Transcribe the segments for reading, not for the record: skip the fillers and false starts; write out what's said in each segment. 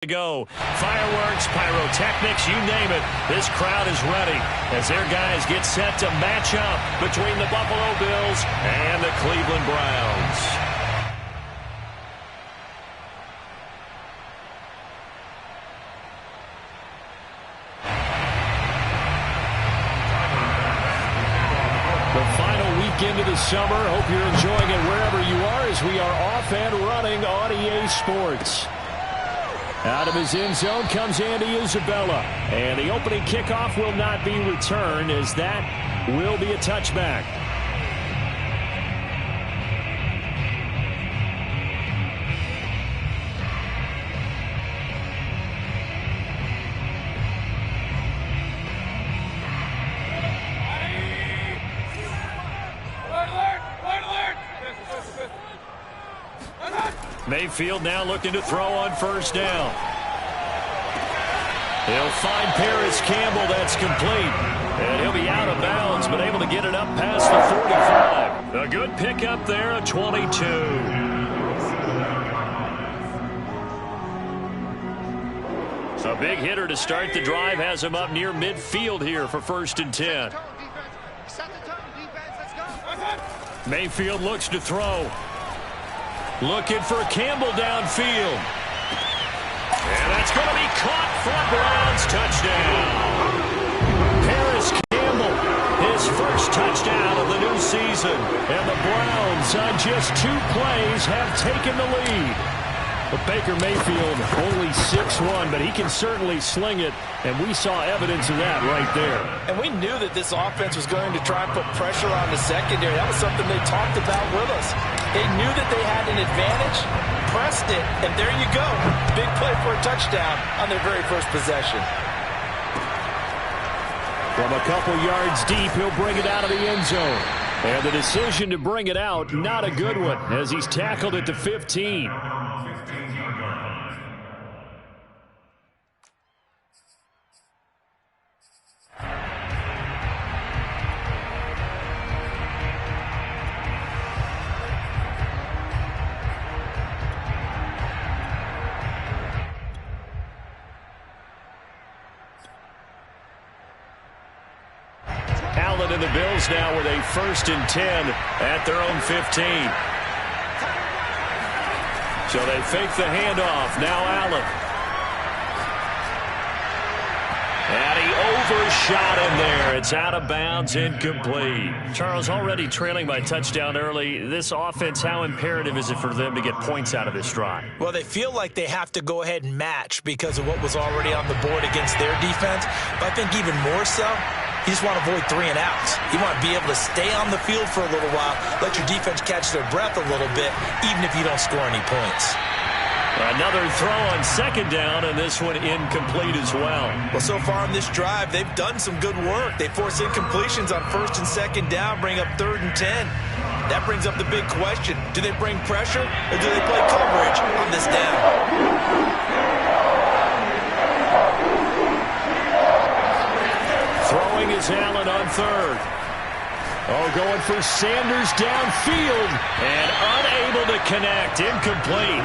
to go. Fireworks, pyrotechnics, you name it. This crowd is ready as their guys get set to match up between the Buffalo Bills and the Cleveland Browns. The final weekend of the summer. Hope you're enjoying it wherever you are as we are off and running on EA Sports. Out of his end zone comes Andy Isabella. And the opening kickoff will not be returned as that will be a touchback. Mayfield now looking to throw on first down. He'll find Paris Campbell. That's complete. And he'll be out of bounds, but able to get it up past the 45. A good pickup there, a 22. A big hitter to start the drive. Has him up near midfield here for 1st and 10. Mayfield looks to throw. Looking for Campbell downfield. And that's going to be caught for a Browns touchdown. Paris Campbell, his first touchdown of the new season. And the Browns, on just 2 plays, have taken the lead. But Baker Mayfield only 6'1", but he can certainly sling it, and we saw evidence of that right there. And we knew that this offense was going to try and put pressure on the secondary. That was something they talked about with us. They knew that they had an advantage, pressed it, and there you go. Big play for a touchdown on their very first possession. From a couple yards deep, he'll bring it out of the end zone. And the decision to bring it out, not a good one, as he's tackled at the 15. And the Bills now with a 1st and 10 at their own 15. So they fake the handoff. Now Allen. And he overshot him there. It's out of bounds, incomplete. Charles, already trailing by touchdown early. This offense, how imperative is it for them to get points out of this drive? Well, they feel like they have to go ahead and match because of what was already on the board against their defense. But I think even more so, you just want to avoid 3 and outs. You want to be able to stay on the field for a little while, let your defense catch their breath a little bit, even if you don't score any points. Another throw on 2nd down, and this one incomplete as well. Well, so far in this drive, they've done some good work. They force incompletions on 1st and 2nd down, bring up 3rd and 10. That brings up the big question. Do they bring pressure, or do they play coverage on this down? Throwing is Allen on 3rd. Oh, going for Sanders downfield and unable to connect. Incomplete.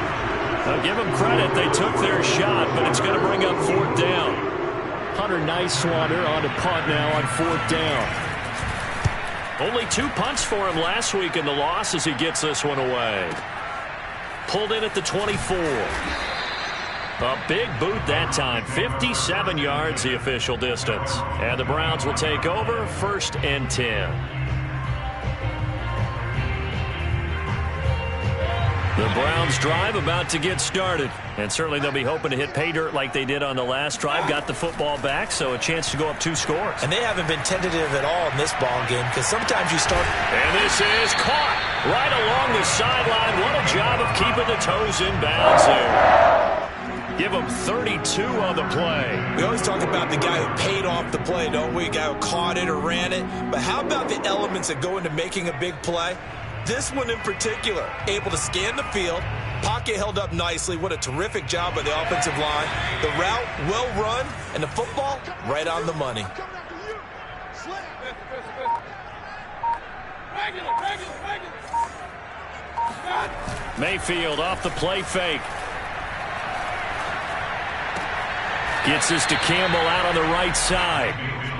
I'll give them credit. They took their shot, but it's going to bring up 4th down. Hunter Nicewater on a punt now on 4th down. Only 2 punts for him last week in the loss as he gets this one away. Pulled in at the 24. A big boot that time. 57 yards the official distance. And the Browns will take over 1st and 10. The Browns drive about to get started. And certainly they'll be hoping to hit pay dirt like they did on the last drive. Got the football back, so a chance to go up 2 scores. And they haven't been tentative at all in this ball game because sometimes you start. And this is caught right along the sideline. What a job of keeping the toes in bounds there. Give him 32 on the play. We always talk about the guy who paid off the play, don't we? The guy who caught it or ran it. But how about the elements that go into making a big play? This one in particular, able to scan the field, pocket held up nicely. What a terrific job by the offensive line. The route, well run, and the football, right on the money. Mayfield off the play fake. Gets this to Campbell out on the right side.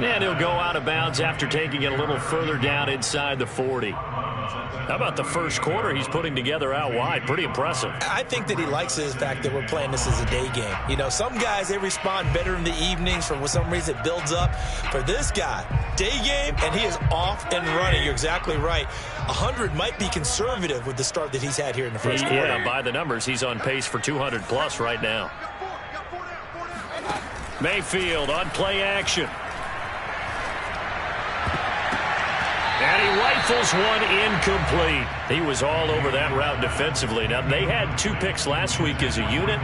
And he'll go out of bounds after taking it a little further down inside the 40. How about the first quarter he's putting together out wide? Pretty impressive. I think that he likes the fact that we're playing this as a day game. You know, some guys, they respond better in the evenings. For some reason, it builds up. For this guy, day game, and he is off and running. You're exactly right. 100 might be conservative with the start that he's had here in the first quarter. Yeah, by the numbers, he's on pace for 200-plus right now. Mayfield on play action. And he rifles one incomplete. He was all over that route defensively. Now, they had 2 picks last week as a unit.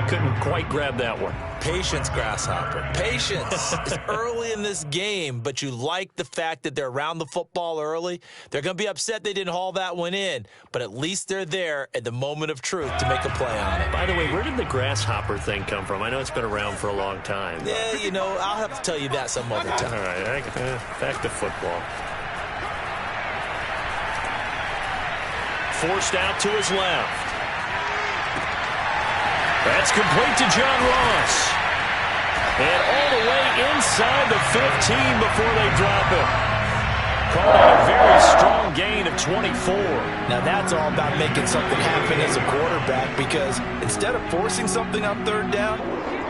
Couldn't quite grab that one. Patience, Grasshopper. Patience. It's early in this game, but you like the fact that they're around the football early. They're going to be upset they didn't haul that one in, but at least they're there at the moment of truth to make a play on it. By the way, where did the Grasshopper thing come from? I know it's been around for a long time. Yeah, you know, I'll have to tell you that some other time. All right, back to football. Forced out to his left. That's complete to John Ross. And all the way inside the 15 before they drop it. Called out a very strong gain of 24. Now that's all about making something happen as a quarterback, because instead of forcing something on third down,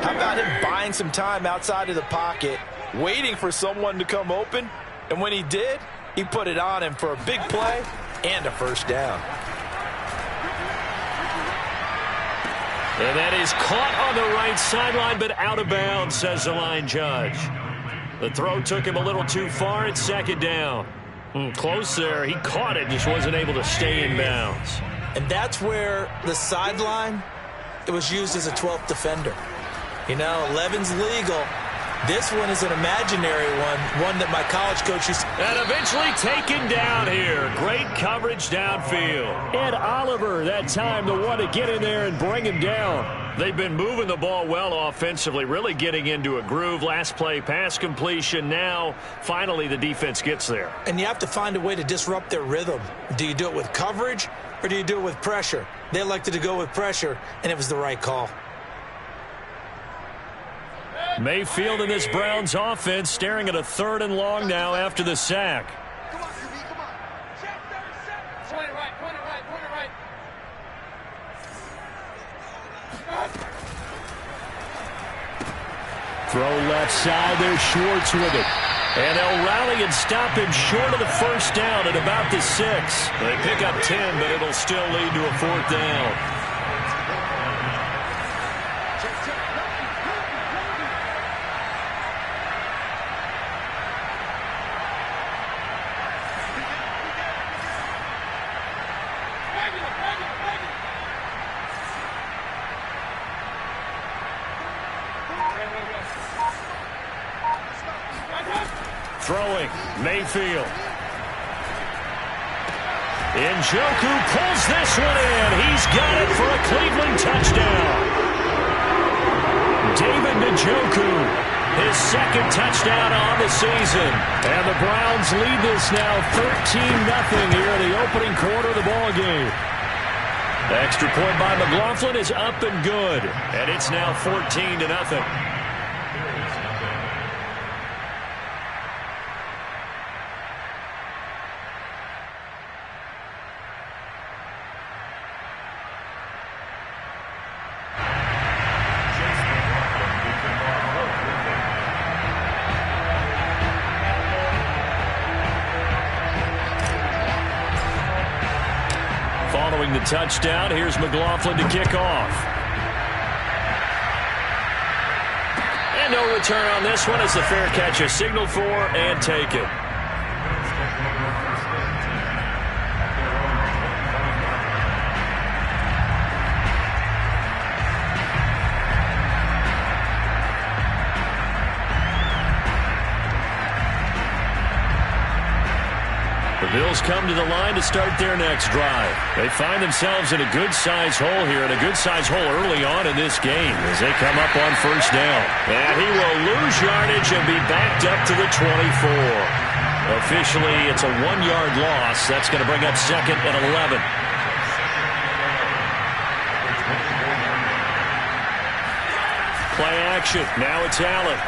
how about him buying some time outside of the pocket, waiting for someone to come open, and when he did, he put it on him for a big play and a first down. And that is caught on the right sideline, but out of bounds, says the line judge. The throw took him a little too far. It's second down. Close there. He caught it, just wasn't able to stay in bounds. And that's where the sideline, it was used as a 12th defender. You know, 11's legal. This one is an imaginary one that my college coach used to... And eventually taken down here. Great coverage downfield. Ed Oliver, that time, the one to get in there and bring him down. They've been moving the ball well offensively, really getting into a groove. Last play, pass completion. Now, finally, the defense gets there. And you have to find a way to disrupt their rhythm. Do you do it with coverage, or do you do it with pressure? They elected to go with pressure, and it was the right call. Mayfield in this Browns offense staring at a 3rd and long now after the sack. Come on, QB, come on. Check 37. Point it right. Throw left side, there's Schwartz with it. And they'll rally and stop him short of the first down at about the 6. They pick up 10, but it'll still lead to a 4th down. Throwing, Mayfield. Njoku pulls this one in. He's got it for a Cleveland touchdown. David Njoku, his 2nd touchdown on the season. And the Browns lead this now 13-0 here in the opening quarter of the ball game. Extra point by McLaughlin is up and good. And it's now 14-0. Following the touchdown, here's McLaughlin to kick off. And no return on this one as the fair catch is signaled for and taken. The Bills come to the line to start their next drive. They find themselves in a good-sized hole here, and a good-sized hole early on in this game as they come up on first down. And he will lose yardage and be backed up to the 24. Officially, it's a 1-yard loss. That's going to bring up 2nd and 11. Play action. Now it's Allen.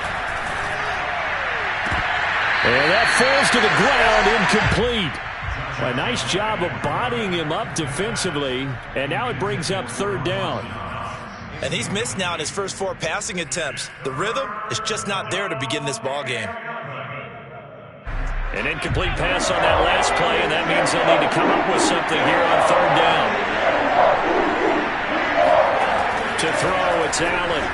And that falls to the ground, incomplete. A nice job of bodying him up defensively, and now it brings up third down. And he's missed now in his first 4 passing attempts. The rhythm is just not there to begin this ball game. An incomplete pass on that last play, and that means they'll need to come up with something here on third down. To throw, it's Allen.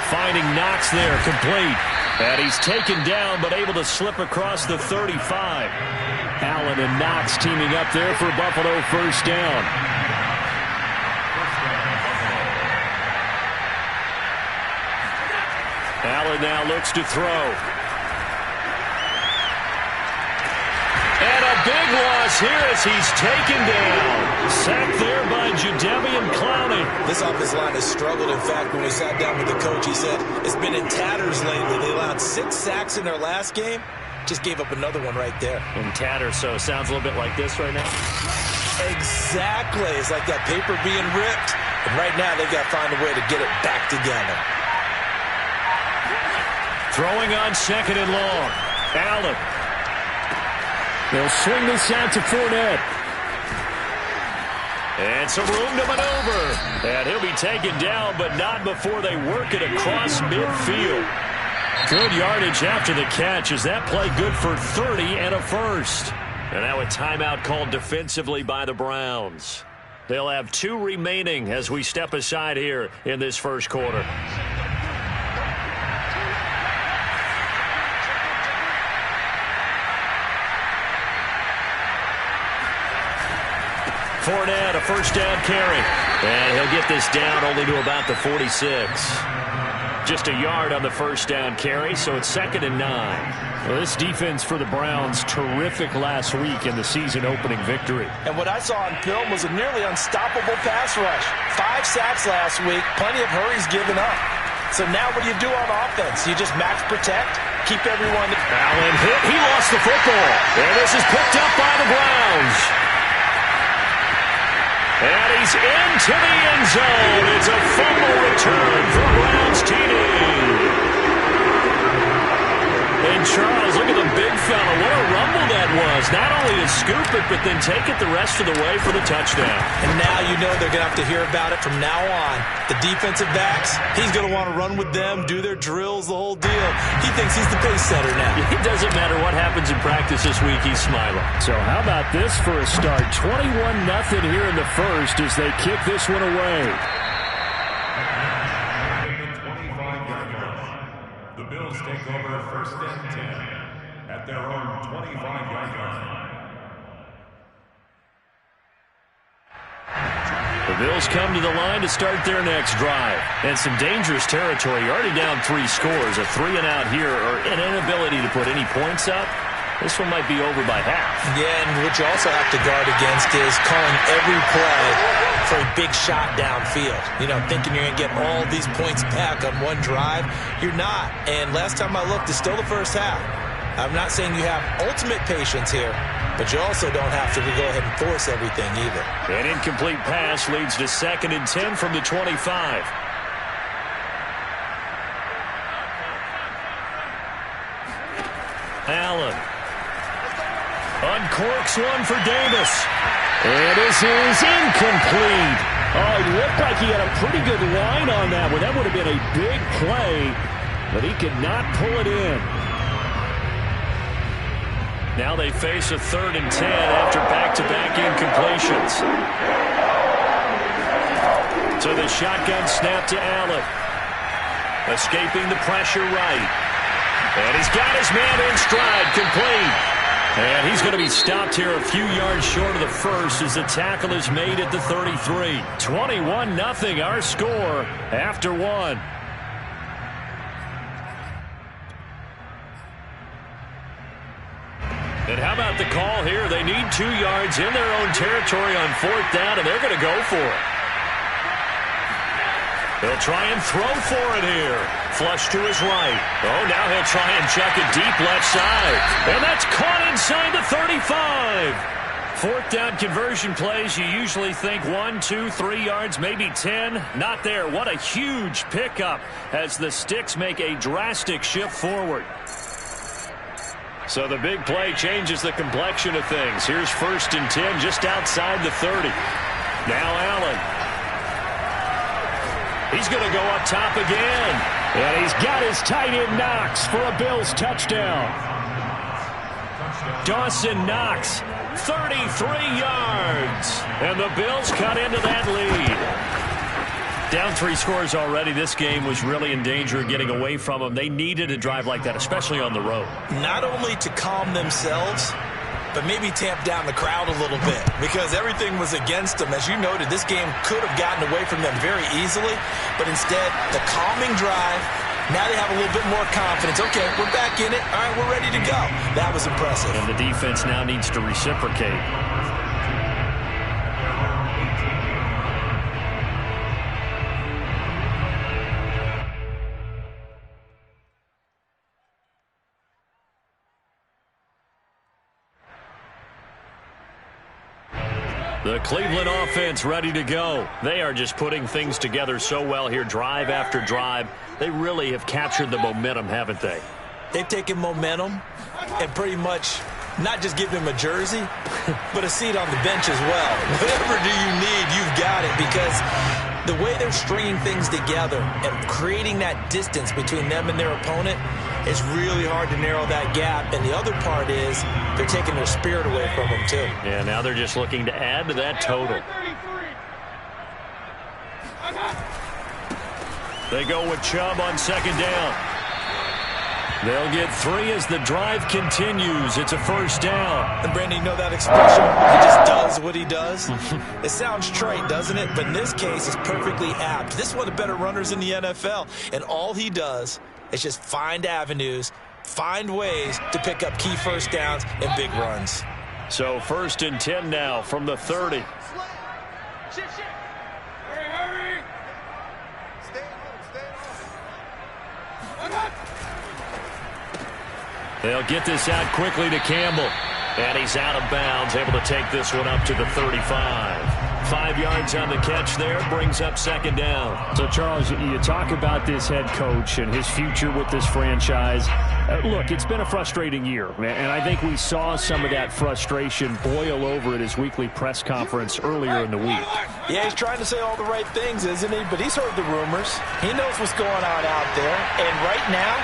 Finding Knox there, complete. And he's taken down, but able to slip across the 35. Allen and Knox teaming up there for Buffalo first down. Allen now looks to throw. And a big loss here as he's taken down. Sacked there by Jadeveon Clowney. This offensive line has struggled. In fact, when we sat down with the coach, he said it's been in tatters lately. They allowed 6 sacks in their last game. Just gave up another one right there. In tatters, so it sounds a little bit like this right now. Exactly. It's like that paper being ripped. And right now, they've got to find a way to get it back together. Throwing on second and long. Allen. They'll swing this out to Fournette. And some room to maneuver. And he'll be taken down, but not before they work it across midfield. Good yardage after the catch. Is that play good for 30 and a first? And now a timeout called defensively by the Browns. They'll have 2 remaining as we step aside here in this first quarter. Fournette, a first down carry. And he'll get this down only to about the 46. Just a yard on the first down carry, so it's 2nd and 9. Well, this defense for the Browns, terrific last week in the season-opening victory. And what I saw on film was a nearly unstoppable pass rush. 5 sacks last week, plenty of hurries given up. So now what do you do on offense? You just max protect, keep everyone... Allen hit, he lost the football. And this is picked up by the Browns. And he's into the end zone. It's a fumble return for Browns TD. And Charles, look at the big fella. What a rumble that was. Not only to scoop it, but then take it the rest of the way for the touchdown. And now you know they're going to have to hear about it from now on. The defensive backs, he's going to want to run with them, do their drills, the whole deal. He thinks he's the pace setter now. It doesn't matter what happens in practice this week, he's smiling. So how about this for a start? 21-0 here in the first as they kick this one away. The Bills take over first and 10 at their own 25-yard line. The Bills come to the line to start their next drive. And some dangerous territory. You're already down 3 scores. A 3-and-out here or an inability to put any points up. This one might be over by half. Yeah, and what you also have to guard against is calling every play for a big shot downfield. You know, thinking you're going to get all these points back on one drive. You're not. And last time I looked, it's still the first half. I'm not saying you have ultimate patience here, but you also don't have to go ahead and force everything either. An incomplete pass leads to 2nd and 10 from the 25. Allen uncorks one for Davis. And this is incomplete. Oh, it looked like he had a pretty good line on that one. That would have been a big play, but he could not pull it in. Now they face a 3rd and 10 after back-to-back incompletions. So the shotgun snap to Allen. Escaping the pressure right. And he's got his man in stride, complete. And he's going to be stopped here a few yards short of the first as the tackle is made at the 33. 21-0 our score after 1. And how about the call here? They need 2 yards in their own territory on 4th down, and they're going to go for it. They'll try and throw for it here. Flush to his right. Oh, now he'll try and chuck it deep left side. And that's caught inside the 35. Fourth down conversion plays, you usually think 1, 2, 3 yards, maybe 10. Not there. What a huge pickup as the Sticks make a drastic shift forward. So the big play changes the complexion of things. Here's 1st and 10 just outside the 30. Now Allen. He's going to go up top again. And he's got his tight end Knox for a Bills touchdown. Dawson Knox, 33 yards. And the Bills cut into that lead. Down 3 scores already. This game was really in danger of getting away from them. They needed a drive like that, especially on the road. Not only to calm themselves, but maybe tamp down the crowd a little bit because everything was against them. As you noted, this game could have gotten away from them very easily, but instead, the calming drive, now they have a little bit more confidence. Okay, we're back in it. All right, we're ready to go. That was impressive. And the defense now needs to reciprocate. The Cleveland offense ready to go. They are just putting things together so well here, drive after drive. They really have captured the momentum, haven't they? They've taken momentum and pretty much not just give them a jersey, but a seat on the bench as well. Whatever do you need, you've got it, because the way they're stringing things together and creating that distance between them and their opponent, it's really hard to narrow that gap. And the other part is they're taking their spirit away from them, too. Yeah, now they're just looking to add to that total. They go with Chubb on 2nd down. They'll get 3 as the drive continues. It's a 1st down. And, Brandon, you know that expression? He just does what he does. It sounds trite, doesn't it? But in this case, it's perfectly apt. This is one of the better runners in the NFL. And all he does is just find avenues, find ways to pick up key 1st downs and big runs. So 1st and 10 now from the 30. Shit. Hurry. Stay on. They'll get this out quickly to Campbell. And he's out of bounds, able to take this one up to the 35. 5 yards on the catch there, brings up 2nd down. So, Charles, you talk about this head coach and his future with this franchise. Look, it's been a frustrating year, and I think we saw some of that frustration boil over at his weekly press conference earlier in the week. Yeah, he's trying to say all the right things, isn't he? But he's heard the rumors. He knows what's going on out there. And right now,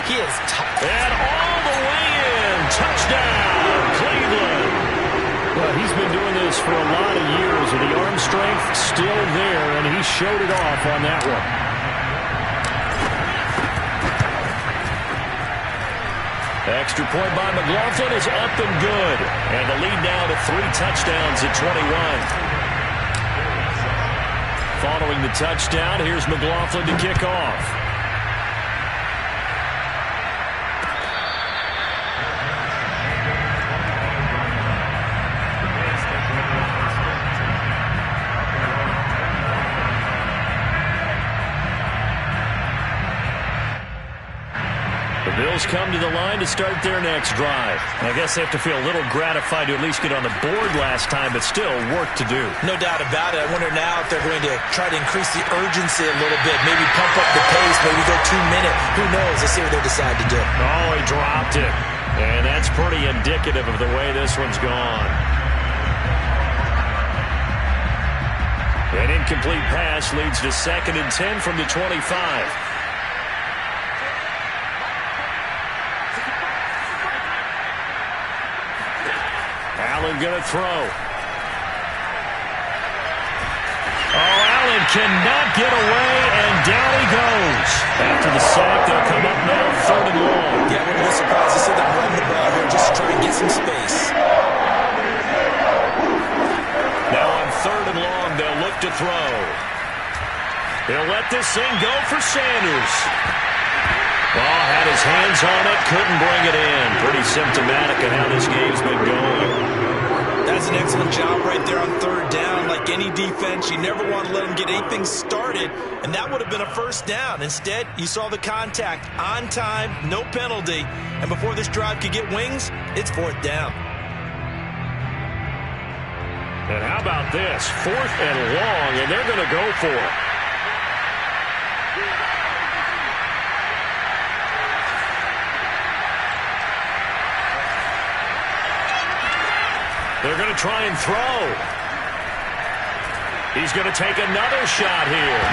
he is tough. And all the way in. Touchdown, Cleveland. Well, he's been doing this for a lot of years, and the arm strength still there, and he showed it off on that one. Extra point by McLaughlin is up and good. And the lead now to 3 touchdowns at 21. Following the touchdown, here's McLaughlin to kick off. Bills come to the line to start their next drive. I guess they have to feel a little gratified to at least get on the board last time, but still work to do. No doubt about it. I wonder now if they're going to try to increase the urgency a little bit, maybe pump up the pace, maybe go 2-minute. Who knows? Let's see what they decide to do. Oh, he dropped it. And that's pretty indicative of the way this one's gone. An incomplete pass leads to 2nd and 10 from the 25. Allen going to throw. Oh, Allen cannot get away, and down he goes. After the sack, they'll come up now 3rd and long. Yeah, wouldn't be surprised to see them run the ball here just to try and get some space. Now on 3rd and long, they'll look to throw. They'll let this thing go for Sanders. Oh, had his hands on it, couldn't bring it in. Pretty symptomatic of how this game's been going. That's an excellent job right there on 3rd down. Like any defense, you never want to let them get anything started, and that would have been a 1st down. Instead, you saw the contact on time, no penalty, and before this drive could get wings, it's 4th down. And how about this? 4th and long, and they're going to go for it. They're going to try and throw. He's going to take another shot here.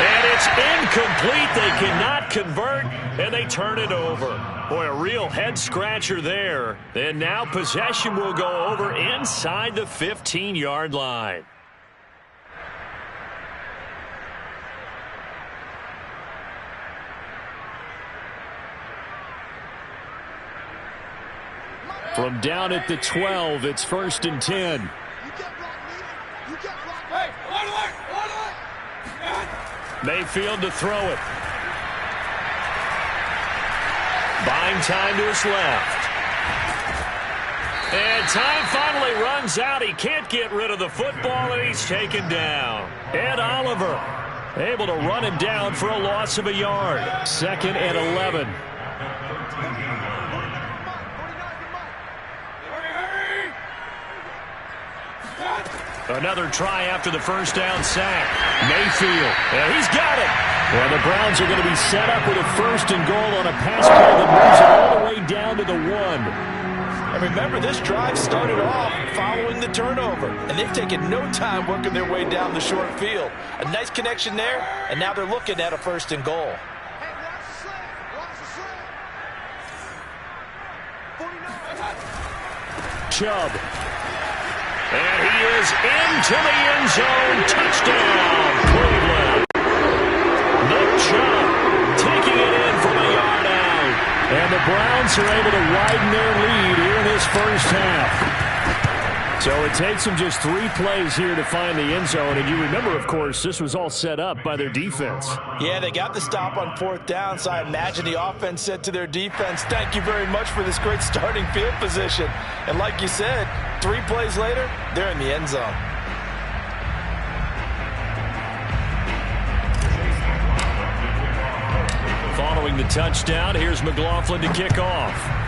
And it's incomplete. They cannot convert, and they turn it over. Boy, a real head-scratcher there. And now possession will go over inside the 15-yard line. From down at the 12, it's 1st and 10. Mayfield to throw it. Buying time to his left. And time finally runs out. He can't get rid of the football, and he's taken down. Ed Oliver able to run him down for a loss of a yard. 2nd and 11. Another try after the first down sack. Mayfield, and he's got it. Well, the Browns are going to be set up with a 1st and goal on a pass play that moves it all the way down to the 1. And remember, this drive started off following the turnover, and they've taken no time working their way down the short field. A nice connection there, and now they're looking at a 1st and goal. Chubb. And he is into the end zone. Touchdown, Cleveland. Nick Chubb taking it in from a yard out. And the Browns are able to widen their lead here in this first half. So it takes them just 3 plays here to find the end zone. And you remember, of course, this was all set up by their defense. Yeah, they got the stop on 4th down, so I imagine the offense said to their defense, thank you very much for this great starting field position. And like you said, 3 plays later, they're in the end zone. Following the touchdown, here's McLaughlin to kick off.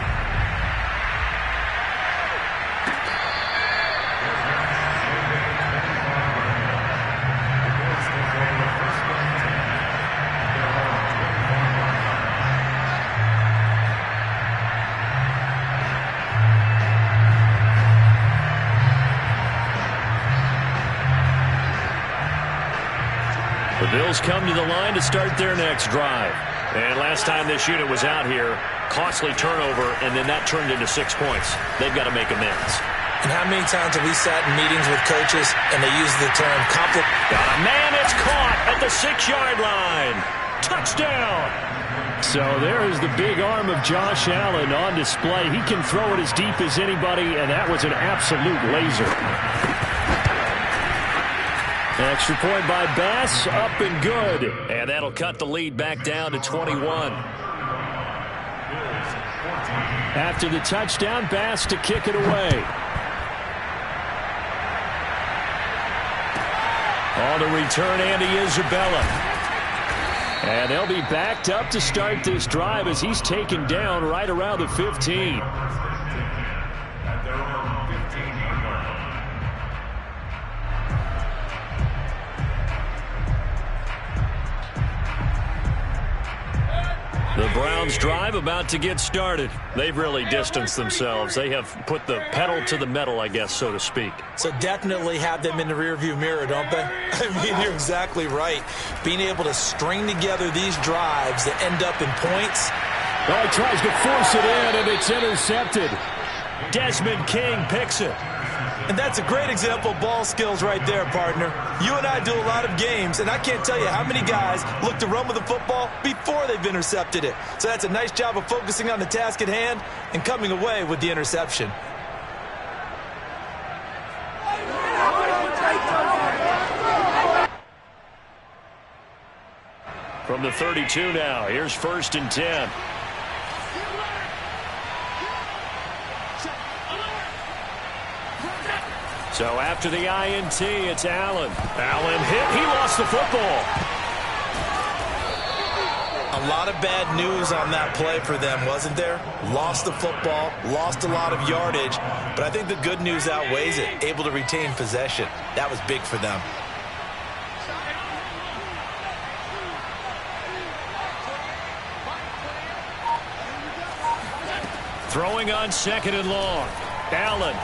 The Bills come to the line to start their next drive. And last time this unit was out here, costly turnover, and then that turned into 6 points. They've got to make amends. And how many times have we sat in meetings with coaches and they use the term Got a man, it's caught at the 6-yard line. Touchdown! So there is the big arm of Josh Allen on display. He can throw it as deep as anybody, and that was an absolute laser. Extra point by Bass, up and good. And that'll cut the lead back down to 21. After the touchdown, Bass to kick it away. On the return, Andy Isabella. And they'll be backed up to start this drive as he's taken down right around the 15. The Browns drive about to get started. They've really distanced themselves. They have put the pedal to the metal, I guess, so to speak. So definitely have them in the rearview mirror, don't they? I mean, you're exactly right. Being able to string together these drives that end up in points. Oh, he tries to force it in, and it's intercepted. Desmond King picks it. And that's a great example of ball skills right there, partner. You and I do a lot of games, and I can't tell you how many guys look to run with the football before they've intercepted it. So that's a nice job of focusing on the task at hand and coming away with the interception. From the 32 now, here's 1st and 10. So after the INT, it's Allen. Allen hit. He lost the football. A A lot of bad news on that play for them, wasn't there? Lost the football, lost a lot of yardage, but I think the good news outweighs it. Able to retain possession. That was big for them. Throwing on 2nd and long. Allen.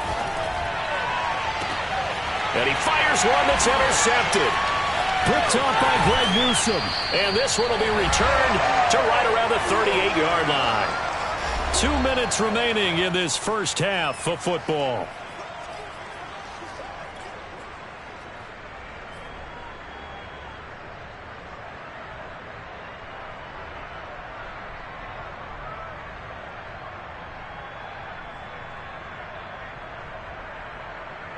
And he fires one that's intercepted. Picked off by Greg Newsome. And this one will be returned to right around the 38-yard line. 2 minutes remaining in this first half of football.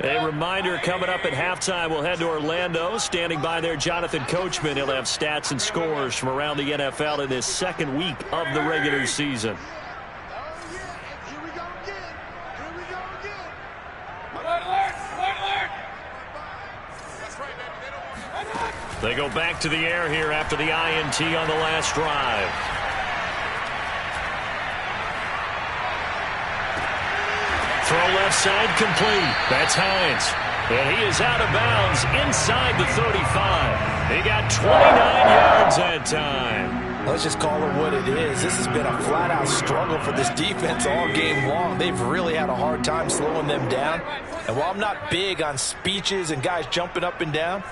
A reminder coming up at halftime, we'll head to Orlando. Standing by there, Jonathan Coachman. He'll have stats and scores from around the NFL in this second week of the regular season. They go back to the air here after the INT on the last drive. Throw left side complete. That's Hines. And he is out of bounds inside the 35. He got 29 yards that time. Let's just call it what it is. This has been a flat-out struggle for this defense all game long. They've really had a hard time slowing them down. And while I'm not big on speeches and guys jumping up and down,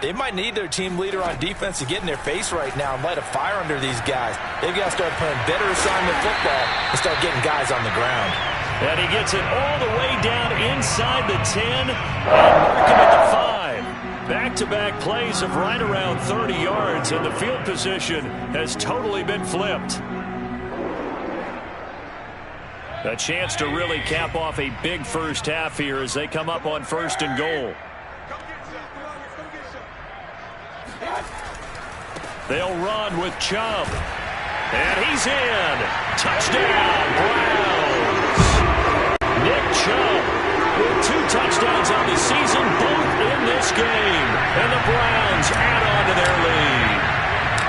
they might need their team leader on defense to get in their face right now and light a fire under these guys. They've got to start playing better assignment football and start getting guys on the ground. And he gets it all the way down inside the 10 and mark him at the 5. Back-to-back plays of right around 30 yards, and the field position has totally been flipped. A chance to really cap off a big first half here as they come up on 1st and goal. They'll run with Chubb. And he's in. Touchdown, Browns. Nick Chubb with 2 touchdowns on the season, both in this game. And the Browns add on to their lead.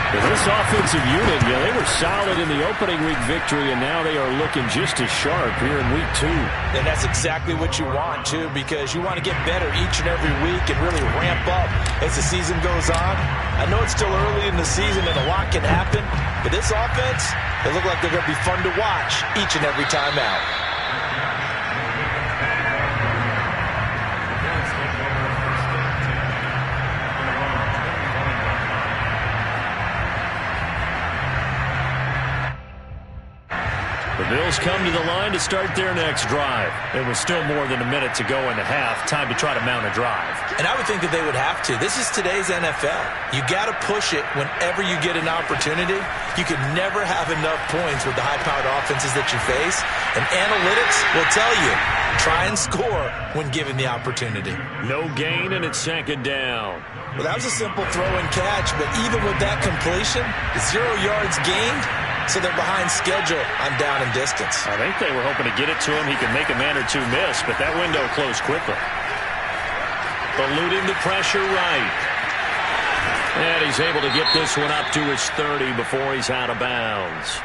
This offensive unit, they were solid in the opening week victory, and now they are looking just as sharp here in week 2. And that's exactly what you want, too, because you want to get better each and every week and really ramp up as the season goes on. I know it's still early in the season and a lot can happen, but this offense, they look like they're going to be fun to watch each and every time out. The Bills come to the line to start their next drive. It was still more than a minute to go in the half. Time to try to mount a drive. And I would think that they would have to. This is today's NFL. You got to push it whenever you get an opportunity. You can never have enough points with the high-powered offenses that you face. And analytics will tell you, try and score when given the opportunity. No gain, and it's 2nd down. Well, that was a simple throw and catch, but even with that completion, 0 yards gained. So they're behind schedule on down and distance. I think they were hoping to get it to him. He could make a man or two miss, but that window closed quickly. Eluding the pressure right. And he's able to get this one up to his 30 before he's out of bounds.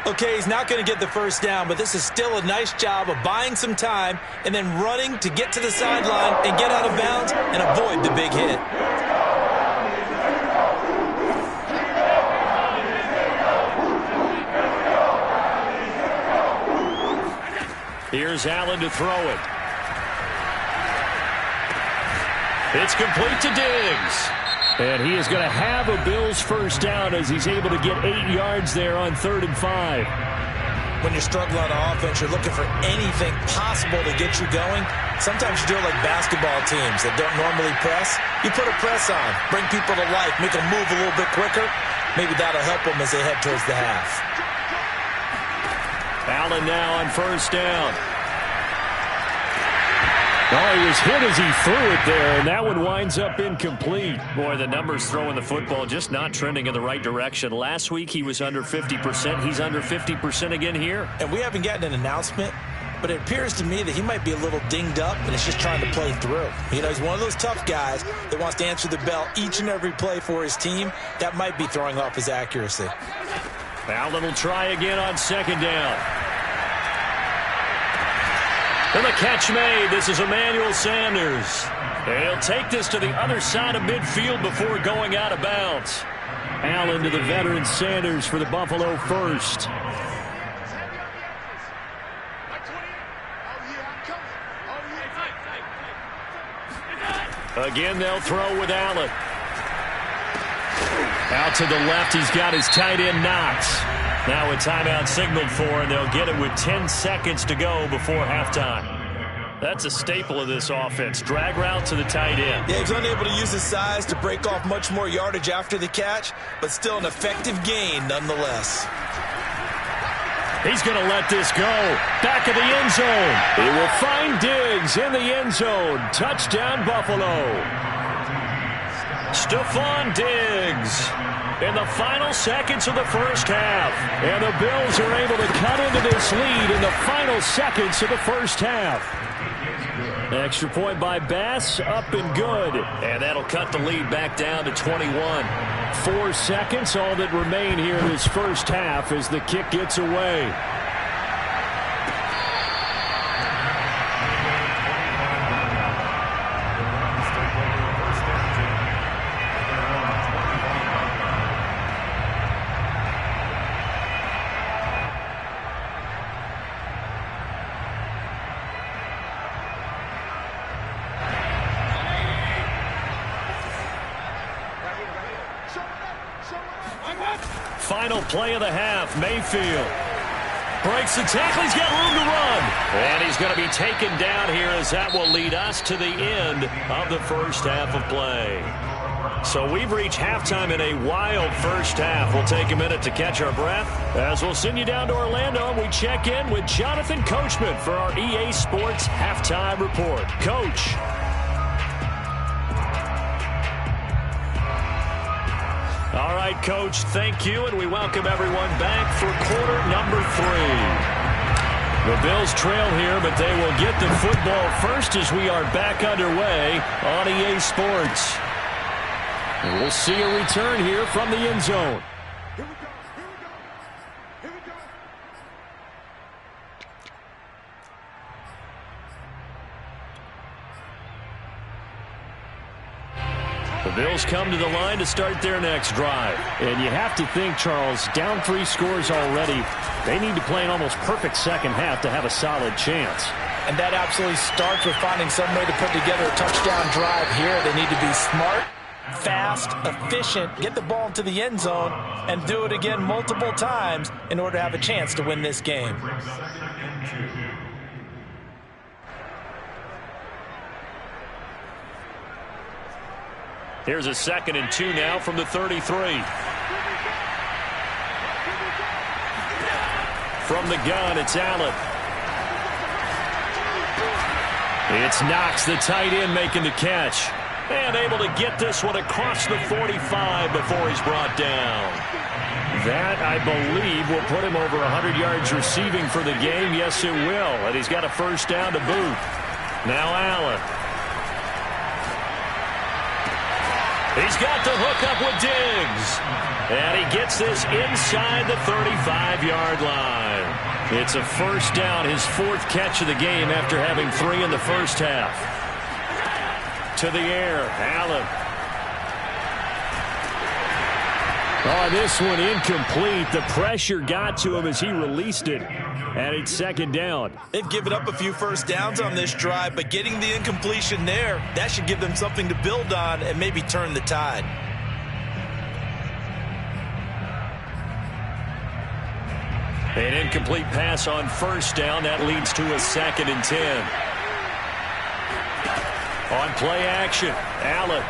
Okay, he's not going to get the first down, but this is still a nice job of buying some time and then running to get to the sideline and get out of bounds and avoid the big hit. Here's Allen to throw it. It's complete to Diggs. And he is going to have a Bills first down as he's able to get 8 yards there on 3rd and 5. When you're struggling on offense, you're looking for anything possible to get you going. Sometimes you do it like basketball teams that don't normally press. You put a press on, bring people to life, make them move a little bit quicker. Maybe that'll help them as they head towards the half. Allen now on 1st down. Oh, he was hit as he threw it there, and that one winds up incomplete. Boy, the numbers throwing the football just not trending in the right direction. Last week he was under 50%. He's under 50% again here. And we haven't gotten an announcement, but it appears to me that he might be a little dinged up and is just trying to play through. You know, he's one of those tough guys that wants to answer the bell each and every play for his team. That might be throwing off his accuracy. Allen will try again on second down. And the catch made. This is Emmanuel Sanders. And he'll take this to the other side of midfield before going out of bounds. Allen to the veteran Sanders for the Buffalo first. Again, they'll throw with Allen. Out to the left, he's got his tight end Knox. Now a timeout signaled for, and they'll get it with 10 seconds to go before halftime. That's a staple of this offense. Drag route to the tight end. Yeah, he's unable to use his size to break off much more yardage after the catch, but still an effective gain nonetheless. He's going to let this go. Back of the end zone. He will find Diggs in the end zone. Touchdown, Buffalo. Stephon Diggs in the final seconds of the first half. And the Bills are able to cut into this lead in the final seconds of the first half. Extra point by Bass, up and good. And that'll cut the lead back down to 21. 4 seconds, all that remain here in this first half as the kick gets away. Final play of the half. Mayfield breaks the tackle. He's got room to run. And he's going to be taken down here as that will lead us to the end of the first half of play. So we've reached halftime in a wild first half. We'll take a minute to catch our breath as we'll send you down to Orlando and we check in with Jonathan Coachman for our EA Sports Halftime Report. Coach. All right, Coach, thank you, and we welcome everyone back for quarter number 3. The Bills trail here, but they will get the football first as we are back underway on EA Sports. And we'll see a return here from the end zone. The Bills come to the line to start their next drive. And you have to think, Charles, down 3 scores already. They need to play an almost perfect second half to have a solid chance. And that absolutely starts with finding some way to put together a touchdown drive here. They need to be smart, fast, efficient, get the ball into the end zone, and do it again multiple times in order to have a chance to win this game. Here's a 2nd and 2 now from the 33. From the gun, it's Allen. It's Knox, the tight end, making the catch. And able to get this one across the 45 before he's brought down. That, I believe, will put him over 100 yards receiving for the game. Yes, it will. And he's got a first down to boot. Now Allen. He's got the hook up with Diggs. And he gets this inside the 35-yard line. It's a first down, his 4th catch of the game after having 3 in the first half. To the air, Allen. Oh, this one incomplete. The pressure got to him as he released it. And it's 2nd down. They've given up a few first downs on this drive, but getting the incompletion there, that should give them something to build on and maybe turn the tide. An incomplete pass on first down. That leads to a 2nd and 10. On play action, Allen.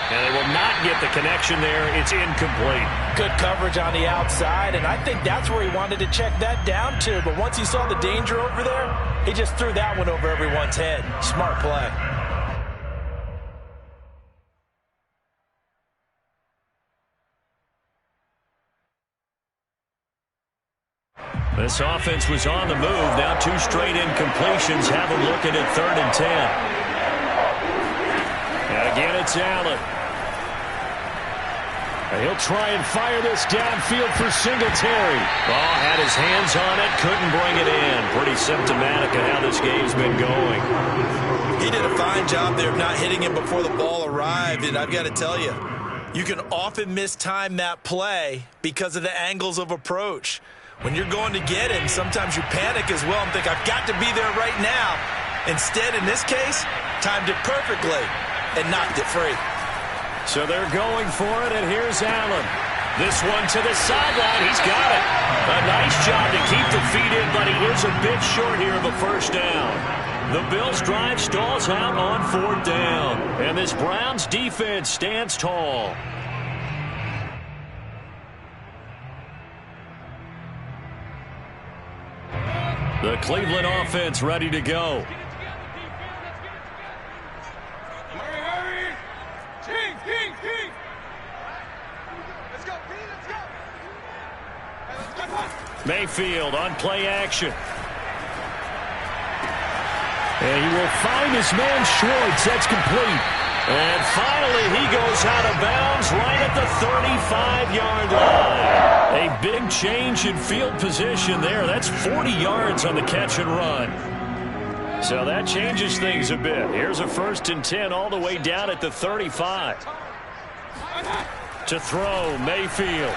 And they will not get the connection there. It's incomplete. Good coverage on the outside, and I think that's where he wanted to check that down to. But once he saw the danger over there, he just threw that one over everyone's head. Smart play. This offense was on the move. Now 2 straight incompletions have them looking at 3rd and 10. And again, it's Allen. And he'll try and fire this downfield for Singletary. Oh, had his hands on it, couldn't bring it in. Pretty symptomatic of how this game's been going. He did a fine job there of not hitting him before the ball arrived, and I've got to tell you, you can often mistime that play because of the angles of approach. When you're going to get him, sometimes you panic as well and think, I've got to be there right now. Instead, in this case, timed it perfectly and knocked it free. So they're going for it, and here's Allen. This one to the sideline. He's got it. A nice job to keep the feet in, but he is a bit short here of a first down. The Bills' drive stalls out on 4th down, and this Browns defense stands tall. The Cleveland offense ready to go. Mayfield on play action. And he will find his man Schwartz. That's complete. And finally he goes out of bounds right at the 35-yard line. A big change in field position there. That's 40 yards on the catch and run. So that changes things a bit. Here's a 1st and 10 all the way down at the 35. To throw, Mayfield.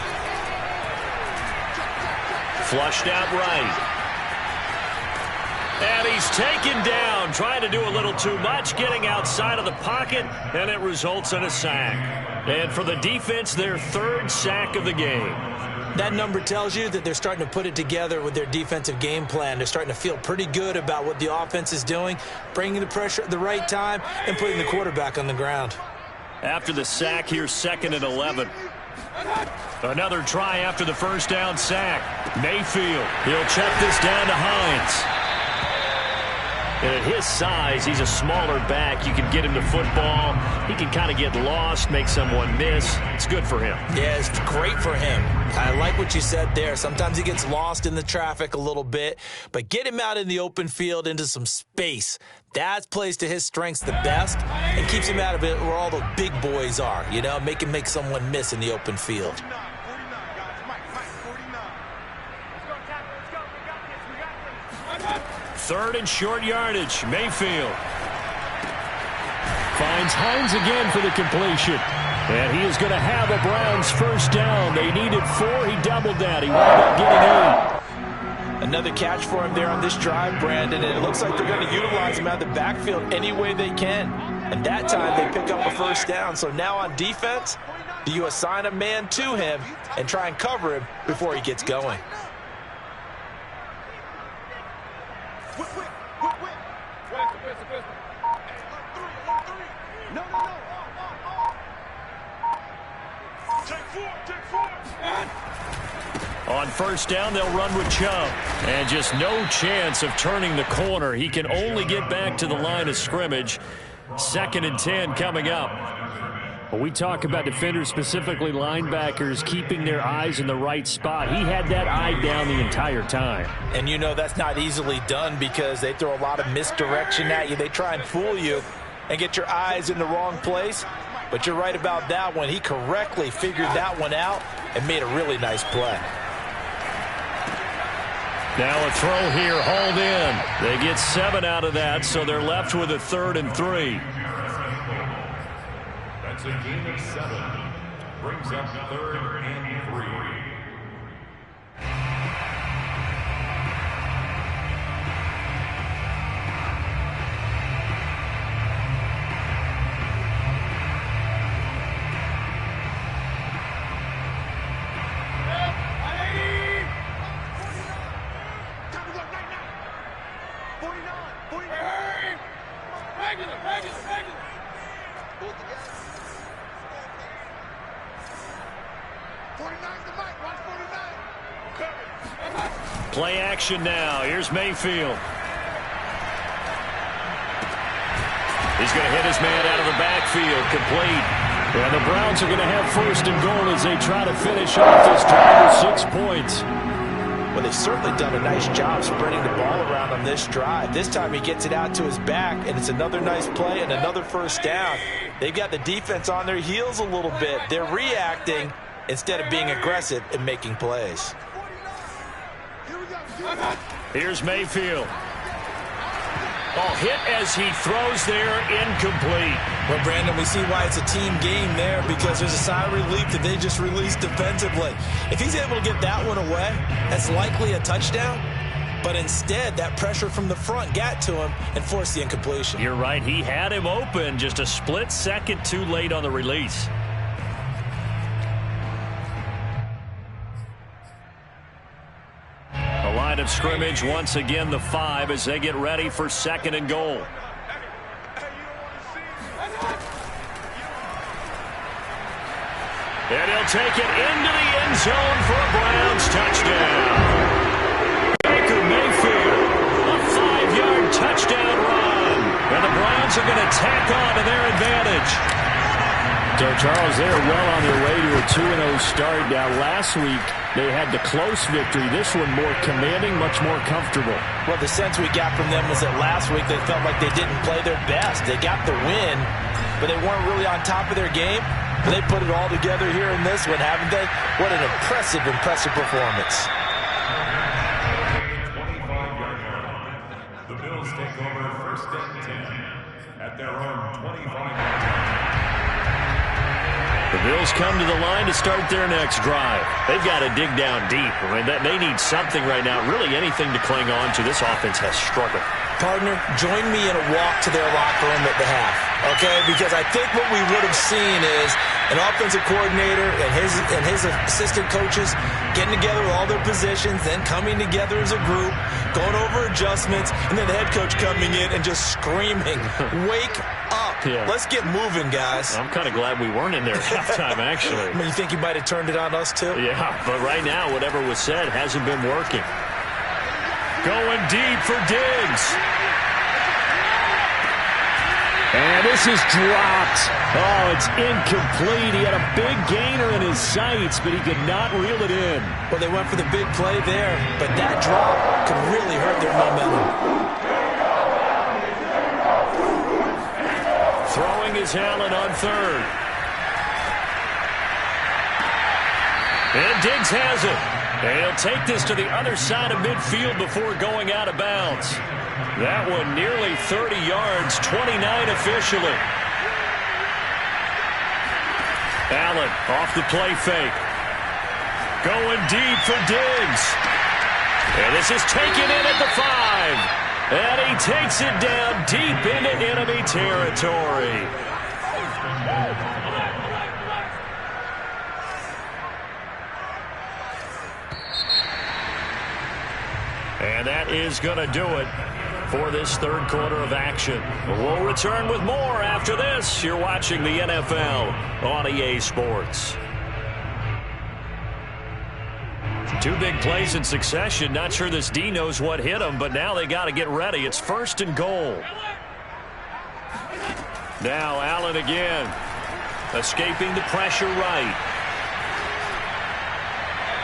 Flushed out right. And he's taken down, trying to do a little too much, getting outside of the pocket, and it results in a sack. And for the defense, their 3rd sack of the game. That number tells you that they're starting to put it together with their defensive game plan. They're starting to feel pretty good about what the offense is doing, bringing the pressure at the right time, and putting the quarterback on the ground. After the sack, here's 2nd and 11. Another try after the first down sack. Mayfield, he'll check this down to Hines. And at his size, he's a smaller back. You can get him to football. He can kind of get lost, make someone miss. It's good for him. Yeah, it's great for him. I like what you said there. Sometimes he gets lost in the traffic a little bit, but get him out in the open field into some space. That plays to his strengths the best and keeps him out of it where all the big boys are, you know, make him make someone miss in the open field. 3rd and short yardage. Mayfield finds Hines again for the completion. And he is going to have a Browns first down. They needed 4. He doubled that. He wound up getting 8. Another catch for him there on this drive, Brandon, and it looks like they're going to utilize him out of the backfield any way they can. And that time they pick up a first down. So now on defense, do you assign a man to him and try and cover him before he gets going? On first down, they'll run with Chubb. And just no chance of turning the corner. He can only get back to the line of scrimmage. 2nd and 10 coming up. When we talk about defenders, specifically linebackers, keeping their eyes in the right spot, he had that eye down the entire time. And you know that's not easily done because they throw a lot of misdirection at you. They try and fool you and get your eyes in the wrong place. But you're right about that one. He correctly figured that one out and made a really nice play. Now a throw here, hauled in. They get 7 out of that, so they're left with a 3rd and 3. That's a gain of 7. Brings up 3rd and 3. Play action now. Here's Mayfield. He's going to hit his man out of the backfield. Complete. And the Browns are going to have 1st and goal as they try to finish off this drive with 6 points. Well, they've certainly done a nice job spreading the ball around on this drive. This time he gets it out to his back, and it's another nice play and another first down. They've got the defense on their heels a little bit. They're reacting, instead of being aggressive and making plays. Here's Mayfield. Oh, hit as he throws there, incomplete. Well, Brandon, we see why it's a team game there, because there's a sigh of relief that they just released defensively. If he's able to get that one away, that's likely a touchdown. But instead, that pressure from the front got to him and forced the incompletion. You're right. He had him open, just a split second too late on the release. The line of scrimmage, once again, the 5 as they get ready for 2nd and goal. And he'll take it into the end zone for a Browns touchdown. Baker Mayfield, a 5-yard touchdown run. And the Browns are going to tack on to their advantage. So, Charles, they are well on their way to a 2-0 start. Now, last week, they had the close victory. This one more commanding, much more comfortable. Well, the sense we got from them was that last week they felt like they didn't play their best. They got the win, but they weren't really on top of their game. But they put it all together here in this one, haven't they? What an impressive, impressive performance. 25-yard line. The Bills take over 1st and 10 at their own 25-yard line. The Bills come to the line to start their next drive. They've got to dig down deep. I mean, they need something right now, really anything to cling on to. This offense has struggled. Partner, join me in a walk to their locker room at the half, okay? Because I think what we would have seen is an offensive coordinator and his assistant coaches getting together with all their positions, then coming together as a group, going over adjustments, and then the head coach coming in and just screaming, wake up. Yeah. Let's get moving, guys. I'm kind of glad we weren't in there at halftime, actually. I mean, you think he might have turned it on us, too? Yeah, but right now, whatever was said hasn't been working. Going deep for Diggs. And this is dropped. Oh, it's incomplete. He had a big gainer in his sights, but he could not reel it in. Well, they went for the big play there, but that drop could really hurt their momentum. Throwing is Allen on 3rd. And Diggs has it. And he'll take this to the other side of midfield before going out of bounds. That one nearly 30 yards, 29 officially. Allen off the play fake. Going deep for Diggs. And this is taken in at the 5. And he takes it down deep into enemy territory. And that is going to do it for this 3rd quarter of action. We'll return with more after this. You're watching the NFL on EA Sports. 2 big plays in succession. Not sure this D knows what hit him, but now they got to get ready. It's 1st and goal. Now Allen again, escaping the pressure right.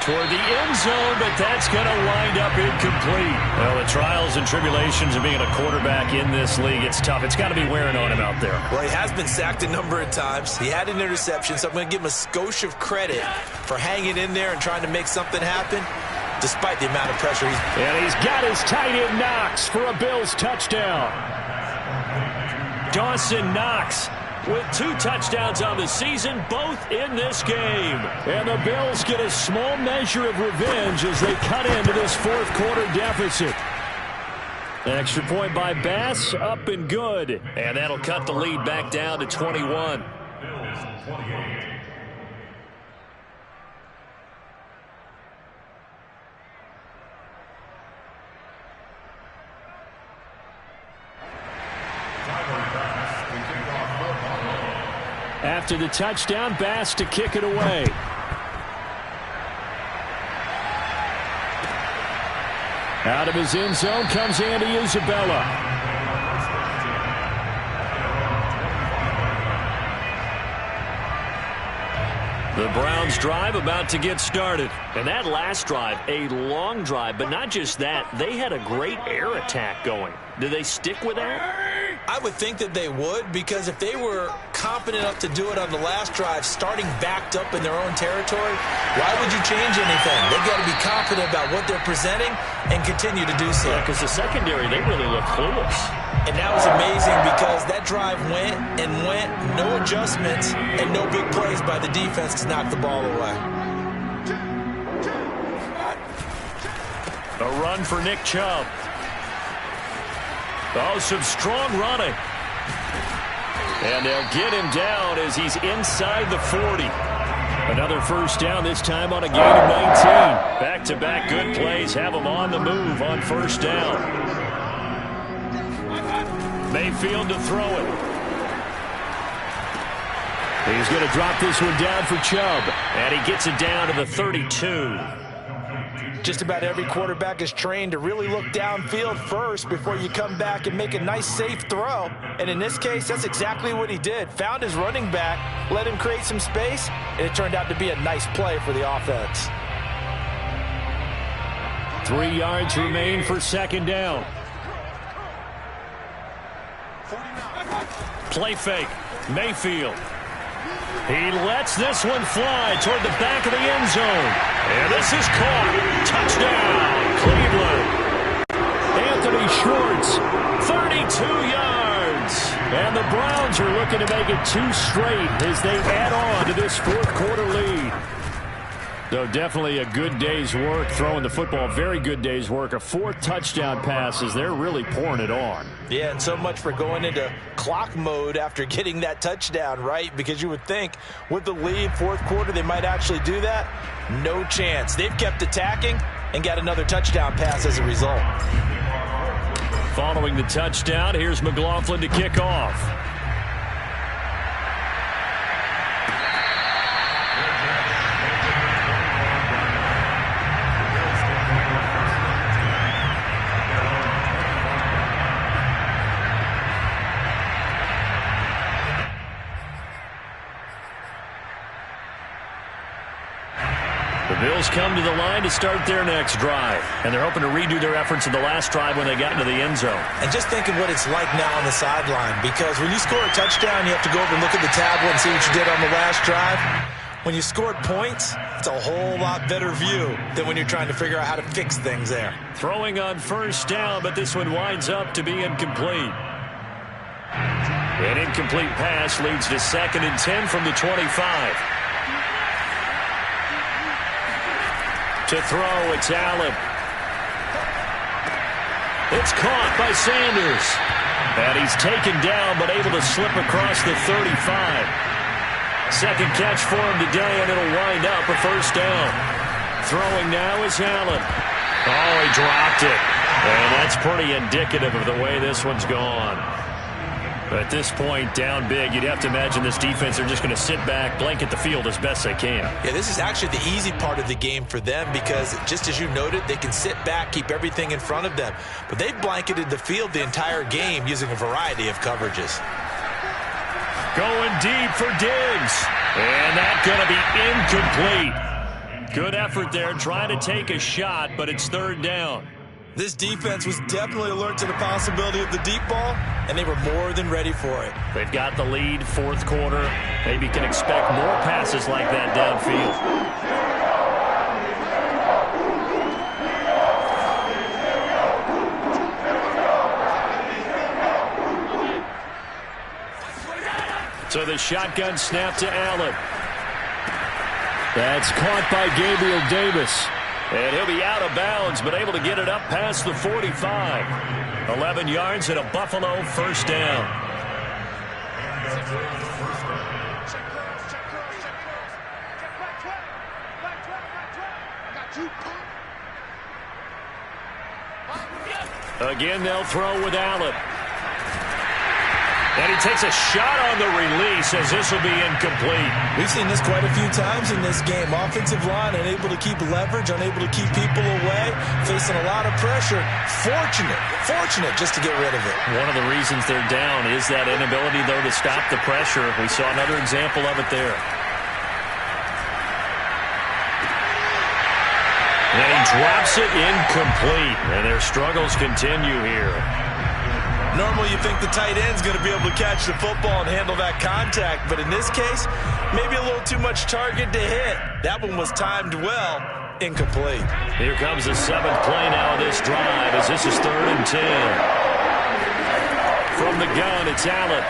Toward the end zone, but that's going to wind up incomplete. Well, the trials and tribulations of being a quarterback in this league, it's tough. It's got to be wearing on him out there. Well, he has been sacked a number of times. He had an interception, so I'm going to give him a skosh of credit for hanging in there and trying to make something happen, despite the amount of pressure he's... And he's got his tight end Knox for a Bills touchdown. Dawson Knox with 2 touchdowns on the season, both in this game. And the Bills get a small measure of revenge as they cut into this 4th quarter deficit. Extra point by Bass, up and good. And that'll cut the lead back down to 21. Bills 28. After the touchdown, Bass to kick it away. Out of his end zone comes Andy Isabella. The Browns drive about to get started. And that last drive, a long drive, but not just that, they had a great air attack going. Do they stick with that? I would think that they would, because if they were confident enough to do it on the last drive, starting backed up in their own territory, why would you change anything? They've got to be confident about what they're presenting and continue to do so. Yeah, because the secondary, they really look clueless. And that was amazing because that drive went and went, no adjustments, and no big plays by the defense to knock the ball away. A run for Nick Chubb. Oh, some strong running. And they'll get him down as he's inside the 40. Another first down, this time on a gain of 19. Back-to-back good plays have him on the move on first down. Mayfield to throw it. He's going to drop this one down for Chubb. And he gets it down to the 32. Just about every quarterback is trained to really look downfield first before you come back and make a nice, safe throw. And in this case, that's exactly what he did. Found his running back, let him create some space, and it turned out to be a nice play for the offense. 3 yards remain for second down. Play fake. Mayfield. He lets this one fly toward the back of the end zone. And this is caught. Touchdown, Cleveland. Anthony Schwartz, 32 yards. And the Browns are looking to make it 2 straight as they add on to this fourth quarter lead. So definitely a good day's work throwing the football. Very good day's work. A 4th touchdown pass as they're really pouring it on. Yeah, and so much for going into clock mode after getting that touchdown, right? Because you would think with the lead, fourth quarter, they might actually do that. No chance. They've kept attacking and got another touchdown pass as a result. Following the touchdown, here's McLaughlin to kick off. The Bills come to the line to start their next drive. And they're hoping to redo their efforts in the last drive when they got into the end zone. And just think of what it's like now on the sideline. Because when you score a touchdown, you have to go over and look at the tablet and see what you did on the last drive. When you scored points, it's a whole lot better view than when you're trying to figure out how to fix things there. Throwing on first down, but this one winds up to be incomplete. An incomplete pass leads to 2nd and 10 from the 25. To throw, it's Allen. It's caught by Sanders. And he's taken down, but able to slip across the 35. Second catch for him today, and it'll wind up a first down. Throwing now is Allen. Oh, he dropped it. And that's pretty indicative of the way this one's gone. At this point, down big, you'd have to imagine this defense are just going to sit back, blanket the field as best they can. Yeah, this is actually the easy part of the game for them because, just as you noted, they can sit back, keep everything in front of them. But they've blanketed the field the entire game using a variety of coverages. Going deep for Diggs. And that's going to be incomplete. Good effort there, trying to take a shot, but it's third down. This defense was definitely alert to the possibility of the deep ball, and they were more than ready for it. They've got the lead, fourth quarter. Maybe can expect more passes like that downfield. So the shotgun snap to Allen. That's caught by Gabriel Davis. And he'll be out of bounds, but able to get it up past the 45. 11 yards and a Buffalo first down. Again, they'll throw with Allen. And he takes a shot on the release as this will be incomplete. We've seen this quite a few times in this game. Offensive line unable to keep leverage, unable to keep people away, facing a lot of pressure. Fortunate just to get rid of it. One of the reasons they're down is that inability, though, to stop the pressure. We saw another example of it there. And he drops it incomplete. And their struggles continue here. Normally you think the tight end's going to be able to catch the football and handle that contact, but in this case, maybe a little too much target to hit. That one was timed well, incomplete. Here comes the 7th play now of this drive as this is 3rd and 10. From the gun, it's Allen.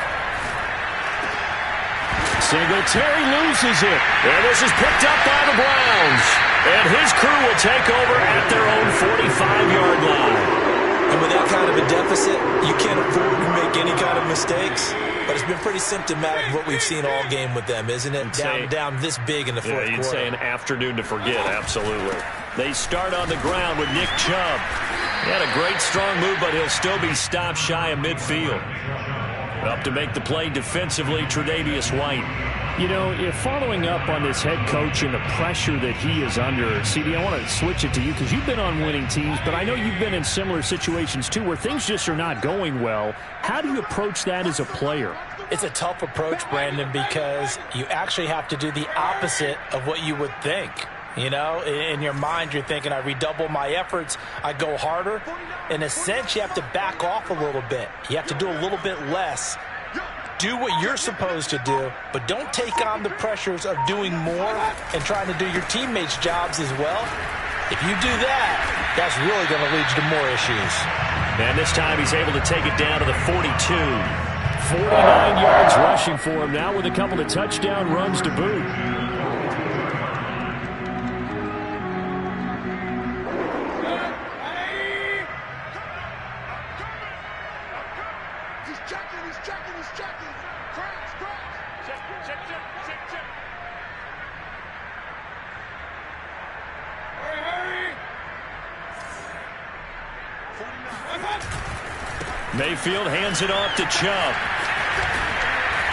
Singletary loses it. And this is picked up by the Browns. And his crew will take over at their own 45-yard line. And with that kind of a deficit, you can't afford to make any kind of mistakes. But it's been pretty symptomatic of what we've seen all game with them, isn't it? Down this big in the fourth quarter. You'd say an afternoon to forget, absolutely. They start on the ground with Nick Chubb. He had a great strong move, but he'll still be stopped shy of midfield. Up to make the play defensively, Tre'Davious White. You know, if following up on this head coach and the pressure that he is under, CD, I want to switch it to you because you've been on winning teams, but I know you've been in similar situations too where things just are not going well. How do you approach that as a player? It's a tough approach, Brandon, because you actually have to do the opposite of what you would think. You know, in your mind, you're thinking, I redouble my efforts, I go harder. In a sense, you have to back off a little bit. You have to do a little bit less. Do what you're supposed to do, but don't take on the pressures of doing more and trying to do your teammates' jobs as well. If you do that, that's really going to lead you to more issues. And this time he's able to take it down to the 42. 49 yards rushing for him now with a couple of touchdown runs to boot. Mayfield hands it off to Chubb.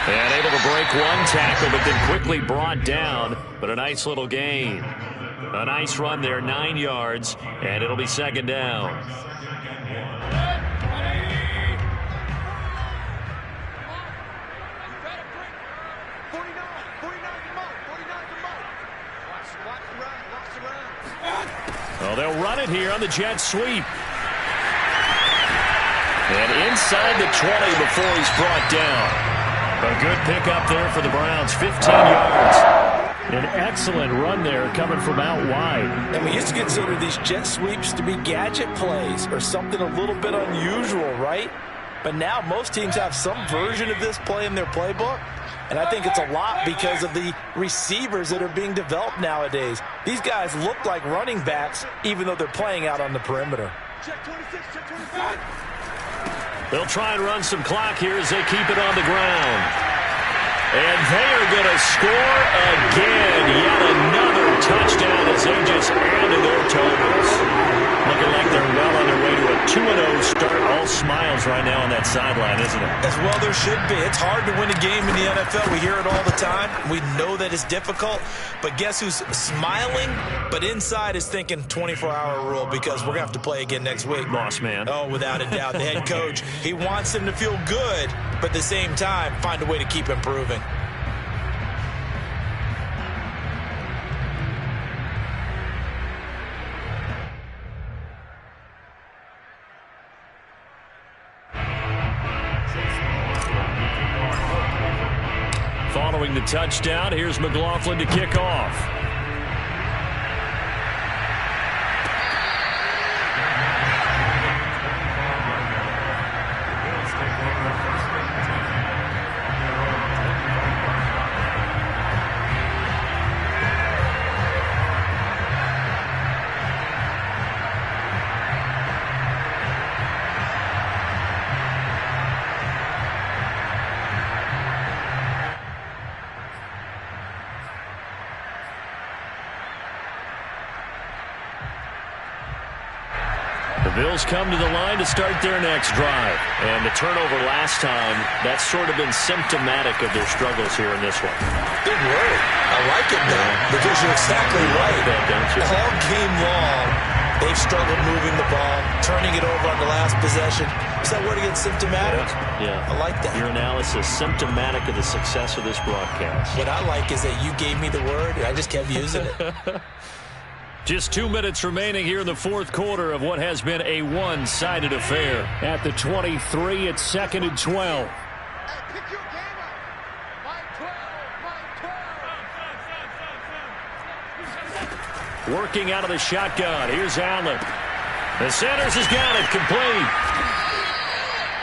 And able to break one tackle, but then quickly brought down. But a nice little gain. A nice run there, 9 yards, and it'll be 2nd down. Well, they'll run it here on the jet sweep. And inside the 20 before he's brought down. A good pickup there for the Browns, 15 yards. An excellent run there coming from out wide. And we used to consider these jet sweeps to be gadget plays or something a little bit unusual, right? But now most teams have some version of this play in their playbook. And I think it's a lot because of the receivers that are being developed nowadays. These guys look like running backs even though they're playing out on the perimeter. Check 26, check 25. They'll try and run some clock here as they keep it on the ground. And they are going to score again. Yet another touchdown as they just add to their totals. Looking like they're well on their way to a 2-0 start. All smiles right now on that sideline, isn't it? As well there should be. It's hard to win a game in the NFL. We hear it all the time. We know that it's difficult. But guess who's smiling? But inside is thinking 24-hour rule because we're going to have to play again next week. Boss man. Oh, without a doubt. The head coach, he wants them to feel good, but at the same time, find a way to keep improving. Following the touchdown, here's McLaughlin to kick off. Bills come to the line to start their next drive. And the turnover last time, that's sort of been symptomatic of their struggles here in this one. Good word. I like it, though, because you're exactly right. Don't you? All game long, they've struggled moving the ball, turning it over on the last possession. Is that word again, symptomatic? Yeah. I like that. Your analysis, symptomatic of the success of this broadcast. What I like is that you gave me the word, and I just kept using it. Just 2 minutes remaining here in the fourth quarter of what has been a one-sided affair. At the 23, it's 2nd and 12. Pick your game up. Line 12. Working out of the shotgun. Here's Allen. The Sanders has got it. Complete.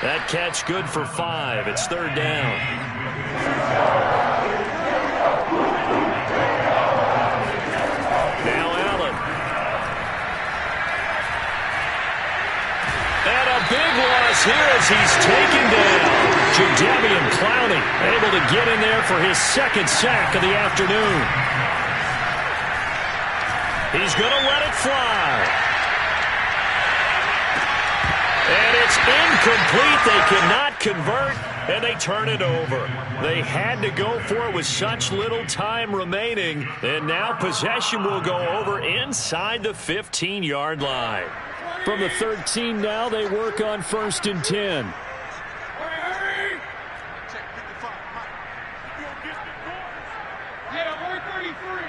That catch good for 5. It's 3rd down. Now Allen. And a big loss here as he's taken down. Jadeveon Clowney able to get in there for his 2nd sack of the afternoon. He's going to let it fly. And it's incomplete. They cannot convert, and they turn it over. They had to go for it with such little time remaining, and now possession will go over inside the 15-yard line. From the 13 now, they work on 1st and 10. Check 55. Yeah, 133.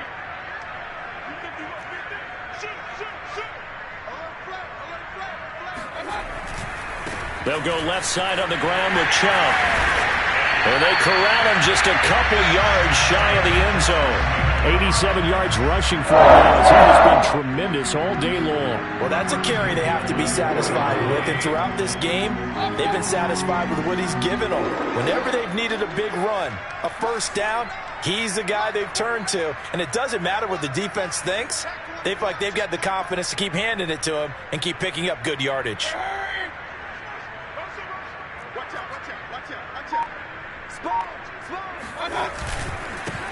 They'll go left side on the ground with Chubb. And they corral him just a couple yards shy of the end zone. 87 yards rushing for him now as he has been tremendous all day long. Well, that's a carry they have to be satisfied with. And throughout this game, they've been satisfied with what he's given them. Whenever they've needed a big run, a 1st down, he's the guy they've turned to. And it doesn't matter what the defense thinks. They feel like they've got the confidence to keep handing it to him and keep picking up good yardage.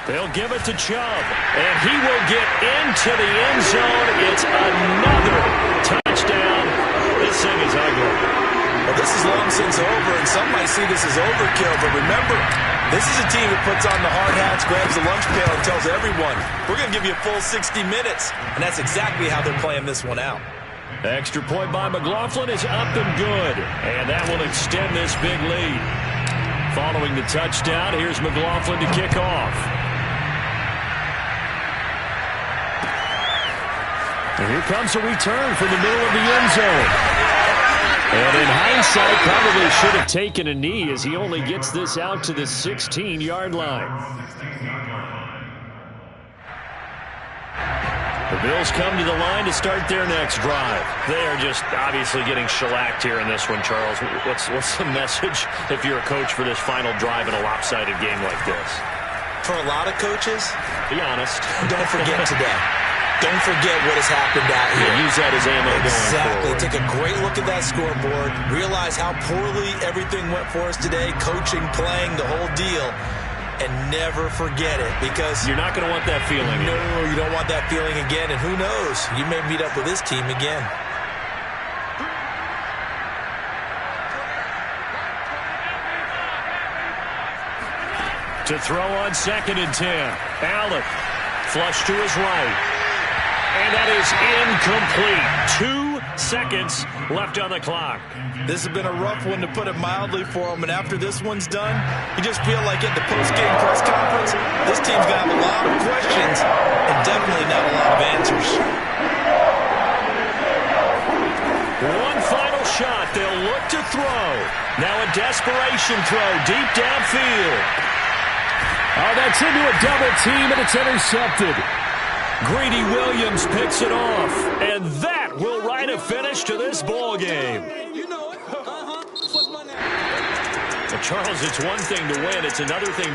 They'll give it to Chubb, and he will get into the end zone. It's another touchdown. This thing is ugly. Well, this is long since over, and some might see this as overkill, but remember, this is a team that puts on the hard hats, grabs the lunch pail, and tells everyone, we're going to give you a full 60 minutes, and that's exactly how they're playing this one out. Extra point by McLaughlin is up and good, and that will extend this big lead. Following the touchdown, here's McLaughlin to kick off. And here comes a return from the middle of the end zone. And in hindsight, probably should have taken a knee as he only gets this out to the 16-yard line. The Bills come to the line to start their next drive. They are just obviously getting shellacked here in this one, Charles. What's the message if you're a coach for this final drive in a lopsided game like this? For a lot of coaches, be honest. Don't forget today. Don't forget what has happened out here. Use that as ammo going Exactly. forward. Take a great look at that scoreboard. Realize how poorly everything went for us today. Coaching, playing, the whole deal. And never forget it, because you're not going to want that feeling. No, you don't want that feeling again. And who knows? You may meet up with this team again. To throw on 2nd and 10. Allen, flush to his right. And that is incomplete. 2 seconds left on the clock. This has been a rough one, to put it mildly, for him. And after this one's done, you just feel like at the post-game press conference, this team's going to have a lot of questions and definitely not a lot of answers. One final shot. They'll look to throw. Now a desperation throw deep downfield. Oh, that's into a double team, and it's intercepted. Greedy Williams picks it off, and that will write a finish to this ball game. You know it. What's my name? Well, Charles, it's one thing to win. It's another thing